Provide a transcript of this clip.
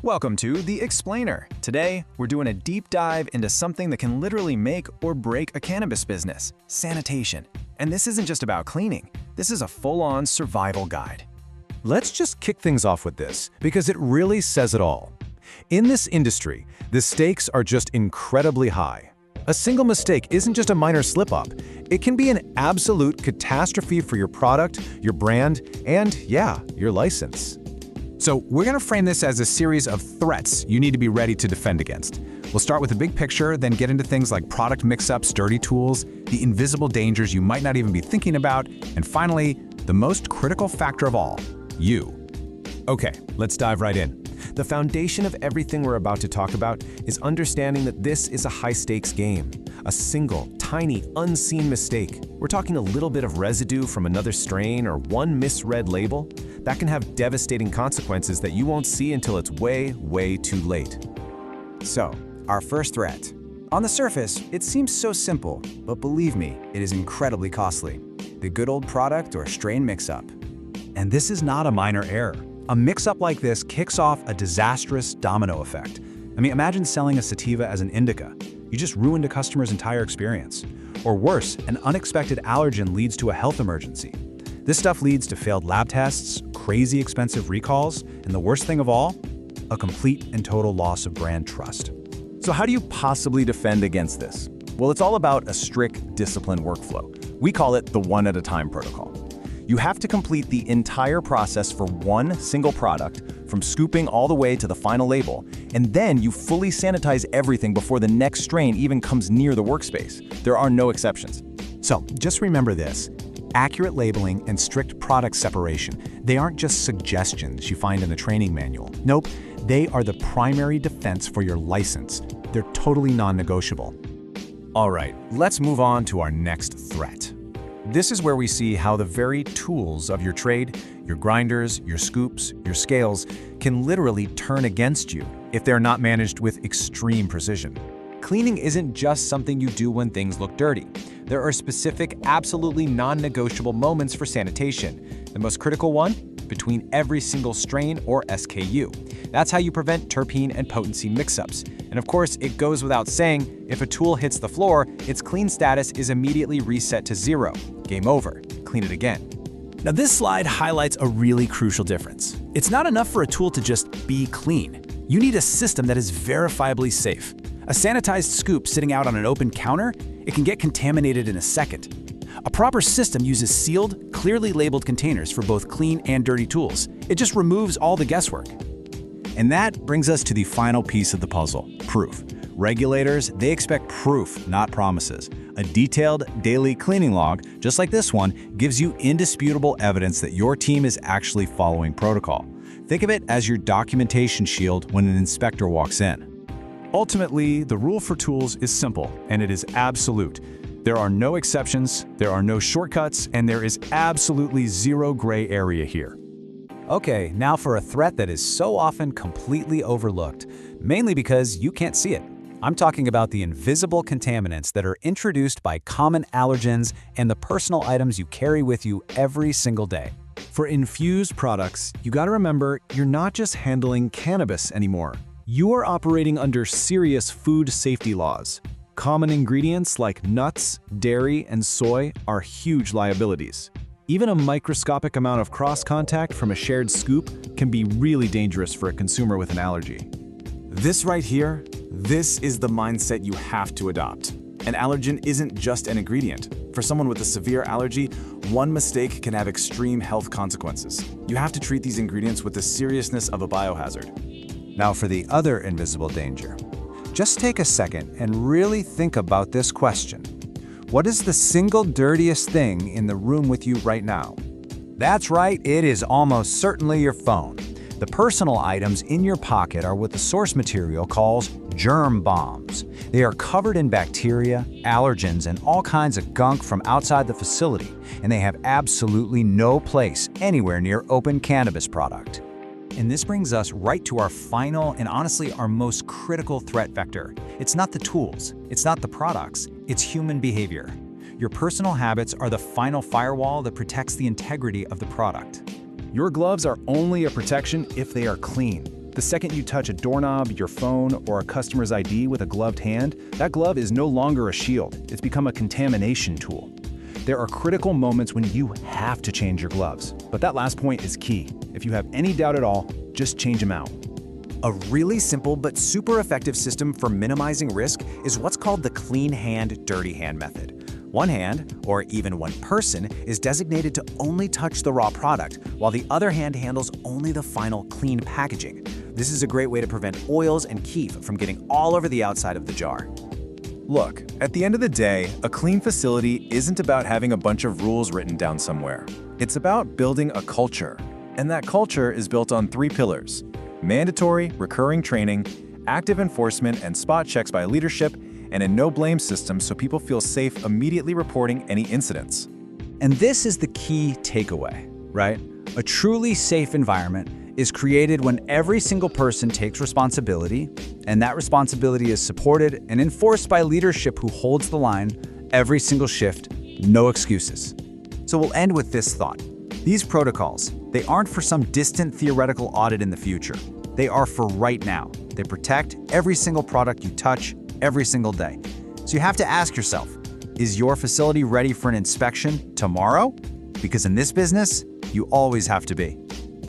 Welcome to The Explainer. Today, we're doing a deep dive into something that can literally make or break a cannabis business, sanitation. And this isn't just about cleaning. This is a full-on survival guide. Let's just kick things off with this, because it really says it all. In this industry, the stakes are just incredibly high. A single mistake isn't just a minor slip-up. It can be an absolute catastrophe for your product, your brand, and yeah, your license. So we're going to frame this as a series of threats you need to be ready to defend against. We'll start with the big picture, then get into things like product mix-ups, dirty tools, the invisible dangers you might not even be thinking about, and finally, the most critical factor of all, you. Okay, let's dive right in. The foundation of everything we're about to talk about is understanding that this is a high-stakes game. A single, tiny, unseen mistake. We're talking a little bit of residue from another strain or one misread label that can have devastating consequences that you won't see until it's way, way too late. So, our first threat. On the surface, it seems so simple, but believe me, it is incredibly costly. The good old product or strain mix-up. And this is not a minor error. A mix-up like this kicks off a disastrous domino effect. I mean, imagine selling a sativa as an indica. You just ruined a customer's entire experience. Or worse, an unexpected allergen leads to a health emergency. This stuff leads to failed lab tests, crazy expensive recalls, and the worst thing of all, a complete and total loss of brand trust. So how do you possibly defend against this? Well, it's all about a strict, disciplined workflow. We call it the one-at-a-time protocol. You have to complete the entire process for one single product, from scooping all the way to the final label, and then you fully sanitize everything before the next strain even comes near the workspace. There are no exceptions. So just remember this. Accurate labeling and strict product separation, they aren't just suggestions you find in a training manual. Nope, they are the primary defense for your license. They're totally non-negotiable. All right, let's move on to our next threat. This is where we see how the very tools of your trade, your grinders, your scoops, your scales, can literally turn against you if they're not managed with extreme precision. Cleaning isn't just something you do when things look dirty. There are specific, absolutely non-negotiable moments for sanitation. The most critical one? Between every single strain or SKU. That's how you prevent terpene and potency mix-ups. And of course, it goes without saying, if a tool hits the floor, its clean status is immediately reset to 0. Game over. Clean it again. Now this slide highlights a really crucial difference. It's not enough for a tool to just be clean. You need a system that is verifiably safe. A sanitized scoop sitting out on an open counter, it can get contaminated in a second. A proper system uses sealed, clearly labeled containers for both clean and dirty tools. It just removes all the guesswork. And that brings us to the final piece of the puzzle, proof. Regulators, they expect proof, not promises. A detailed daily cleaning log, just like this one, gives you indisputable evidence that your team is actually following protocol. Think of it as your documentation shield when an inspector walks in. Ultimately, the rule for tools is simple, and it is absolute. There are no exceptions, there are no shortcuts, and there is absolutely zero gray area here. Okay, now for a threat that is so often completely overlooked, mainly because you can't see it. I'm talking about the invisible contaminants that are introduced by common allergens and the personal items you carry with you every single day. For infused products, you gotta remember you're not just handling cannabis anymore. You are operating under serious food safety laws. Common ingredients like nuts, dairy, and soy are huge liabilities. Even a microscopic amount of cross-contact from a shared scoop can be really dangerous for a consumer with an allergy. This right here, this is the mindset you have to adopt. An allergen isn't just an ingredient. For someone with a severe allergy, one mistake can have extreme health consequences. You have to treat these ingredients with the seriousness of a biohazard. Now for the other invisible danger. Just take a second and really think about this question. What is the single dirtiest thing in the room with you right now? That's right, it is almost certainly your phone. The personal items in your pocket are what the source material calls germ bombs. They are covered in bacteria, allergens, and all kinds of gunk from outside the facility, and they have absolutely no place anywhere near open cannabis product. And this brings us right to our final and honestly our most critical threat vector. It's not the tools, it's not the products, it's human behavior. Your personal habits are the final firewall that protects the integrity of the product. Your gloves are only a protection if they are clean. The second you touch a doorknob, your phone, or a customer's ID with a gloved hand, that glove is no longer a shield. It's become a contamination tool. There are critical moments when you have to change your gloves, but that last point is key. If you have any doubt at all, just change them out. A really simple but super effective system for minimizing risk is what's called the clean hand, dirty hand method. One hand, or even one person, is designated to only touch the raw product, while the other hand handles only the final clean packaging. This is a great way to prevent oils and keef from getting all over the outside of the jar. Look, at the end of the day, a clean facility isn't about having a bunch of rules written down somewhere. It's about building a culture. And that culture is built on 3 pillars: mandatory, recurring training, active enforcement and spot checks by leadership, and a no-blame system so people feel safe immediately reporting any incidents. And this is the key takeaway, right? A truly safe environment is created when every single person takes responsibility, and that responsibility is supported and enforced by leadership who holds the line every single shift, no excuses. So we'll end with this thought. These protocols, they aren't for some distant theoretical audit in the future. They are for right now. They protect every single product you touch every single day. So you have to ask yourself, is your facility ready for an inspection tomorrow? Because in this business, you always have to be.